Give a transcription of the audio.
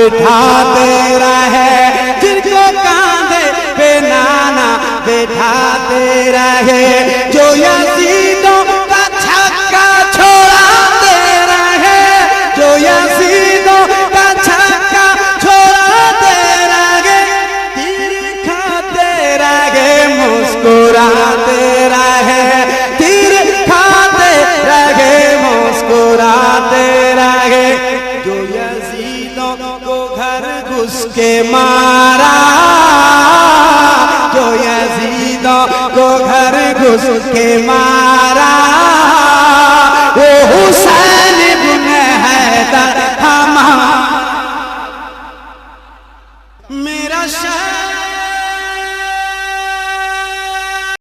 بٹھاتے رہے جن کو کاندھے پہ نانا بٹھاتے رہے جو یزیدوں کا چھکا چھوڑاتے رہے جو یزیدوں کا چھکا چھوڑاتے رہے تیر کھاتے رہے مسکراتے رہے تیر کھاتے رہے مسکراتے رہے جو یزیدوں کو گھر گھس کے مارا جو یزیدوں کو گھر گھس کے مارا وہ حسین بن حیدر ہمارا میرا